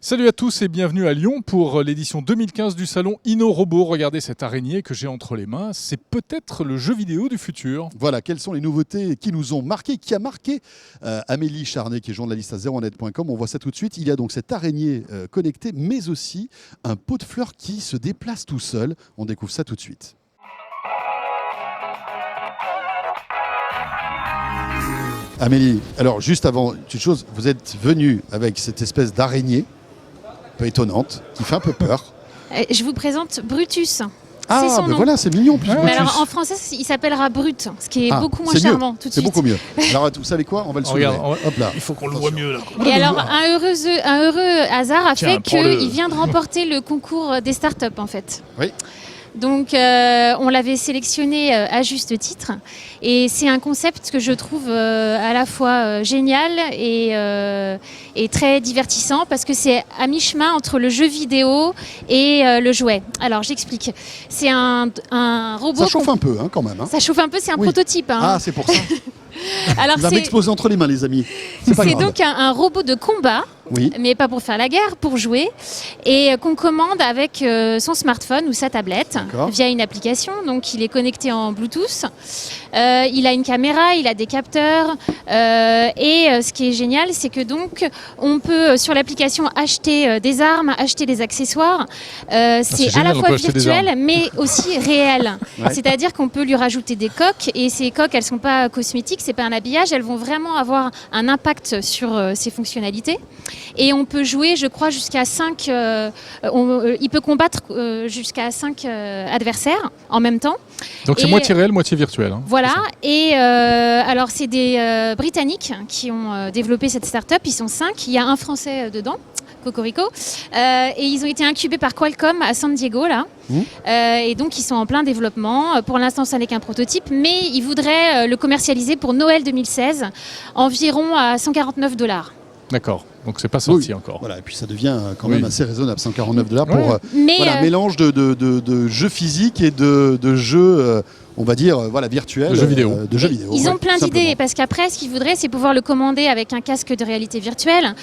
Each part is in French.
Salut à tous et bienvenue à Lyon pour l'édition 2015 du salon InnoRobot. Regardez cette araignée que j'ai entre les mains, c'est peut-être le jeu vidéo du futur. Voilà, quelles sont les nouveautés qui nous ont marqué, qui a marqué Amélie Charnet, qui est journaliste à zeronet.com. On voit ça tout de suite. Il y a donc cette araignée connectée, mais aussi un pot de fleurs qui se déplace tout seul. On découvre ça tout de suite. Amélie, alors juste avant toute chose, vous êtes venue avec cette espèce d'araignée un peu étonnante, qui fait un peu peur. Je vous présente Brutus. Ah, c'est son ben nom. voilà, c'est mignon. Plus Mais alors, en français, il s'appellera Brut, ce qui est beaucoup moins charmant tout de C'est suite. beaucoup mieux. Alors, vous savez quoi? On va le soulever. Hop là. Il faut qu'on le voit mieux là. Et alors, un heureux hasard a fait prends-le. qu'il vient de remporter le concours des startups, en fait. Oui. Donc, on l'avait sélectionné à juste titre. Et c'est un concept que je trouve à la fois génial et très divertissant parce que c'est à mi-chemin entre le jeu vidéo et le jouet. Alors, j'explique. C'est un robot... Ça chauffe un peu, hein, quand même. Hein. Ça chauffe un peu, c'est un Oui. prototype. Hein. Ah, c'est pour ça. Alors, Il va m'exposer entre les mains, les amis. c'est pas grave. donc un robot de combat. Oui. Mais pas pour faire la guerre, pour jouer, et qu'on commande avec son smartphone ou sa tablette via une application. Donc il est connecté en Bluetooth, il a une caméra, il a des capteurs, et ce qui est génial, c'est que donc on peut sur l'application acheter des armes, acheter des accessoires. C'est à la fois virtuel mais aussi réel. Ouais. C'est-à-dire qu'on peut lui rajouter des coques, et ces coques, elles sont pas cosmétiques, c'est pas un habillage, elles vont vraiment avoir un impact sur ses fonctionnalités. Et on peut jouer, je crois, jusqu'à 5... il peut combattre jusqu'à 5 adversaires en même temps. Donc c'est moitié réel, moitié virtuel. Hein. Voilà. Et alors, c'est des Britanniques qui ont développé cette start-up. Ils sont 5. Il y a un Français dedans. Cocorico. Et ils ont été incubés par Qualcomm à San Diego, là. Et donc, ils sont en plein développement. Pour l'instant, ça n'est qu'un prototype, mais ils voudraient le commercialiser pour Noël 2016, environ à $149. D'accord, donc c'est pas sorti encore. Voilà, et puis ça devient quand même assez raisonnable, $149 pour Mais, mélange de jeux physiques et de jeux, on va dire, virtuels. De jeux vidéo. Ils ont plein d'idées, parce qu'après, ce qu'ils voudraient, c'est pouvoir le commander avec un casque de réalité virtuelle,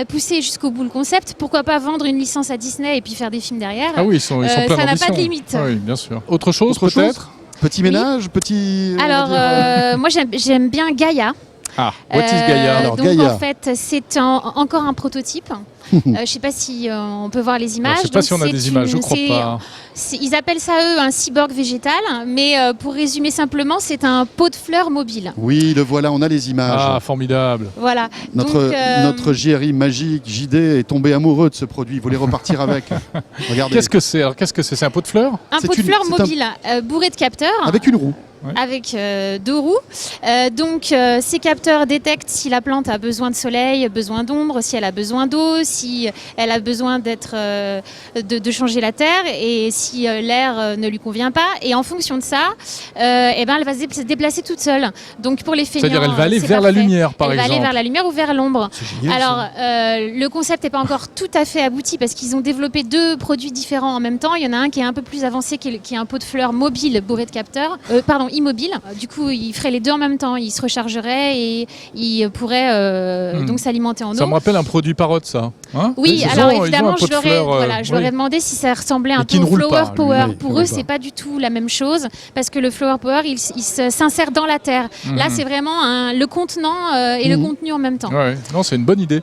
pousser jusqu'au bout le concept. Pourquoi pas vendre une licence à Disney et puis faire des films derrière? Ah oui, ils sont plein d'ambition. Ça n'a pas de limite. Ah oui, bien sûr. Autre chose peut-être? Petit ménage, petit... Alors, moi, j'aime bien Gaïa. Ah, what is Gaïa? Alors, donc Gaïa. en fait, c'est encore un prototype. Je ne sais pas si on peut voir les images. Je ne sais pas si on a des images, je crois pas. Ils appellent ça, eux, un cyborg végétal. Mais pour résumer simplement, c'est un pot de fleurs mobile. Oui, le voilà, on a les images. Ah, formidable. Voilà. Notre JRI magique, JD, est tombé amoureux de ce produit. Il voulait repartir avec. Regardez. Qu'est-ce que c'est? Alors, qu'est-ce que c'est? C'est un pot de fleurs? Un pot de fleurs mobile, bourré de capteurs. Avec une roue. Avec 2 roues. Donc, ces capteurs détectent si la plante a besoin de soleil, besoin d'ombre, si elle a besoin d'eau, si elle a besoin de changer la terre et si l'air ne lui convient pas. Et en fonction de ça, elle va se déplacer toute seule. Donc, pour les feignants, c'est-à-dire elle va aller vers la lumière, par exemple. Elle va aller vers la lumière ou vers l'ombre. C'est génial, alors, le concept n'est pas encore tout à fait abouti parce qu'ils ont développé 2 produits différents en même temps. Il y en a un qui est un peu plus avancé, qui est un pot de fleurs mobile bourré de capteurs. Immobile. Du coup, il ferait les 2 en même temps. Il se rechargerait et il pourrait donc s'alimenter en eau. Ça me rappelle un produit parotte, ça. Hein? Oui, alors évidemment, je leur ai demandé si ça ressemblait un peu au Flower Power. Pour eux, c'est pas du tout la même chose parce que le Flower Power, il s'insère dans la terre. Là, c'est vraiment le contenant et le contenu en même temps. Ouais. Non, c'est une bonne idée.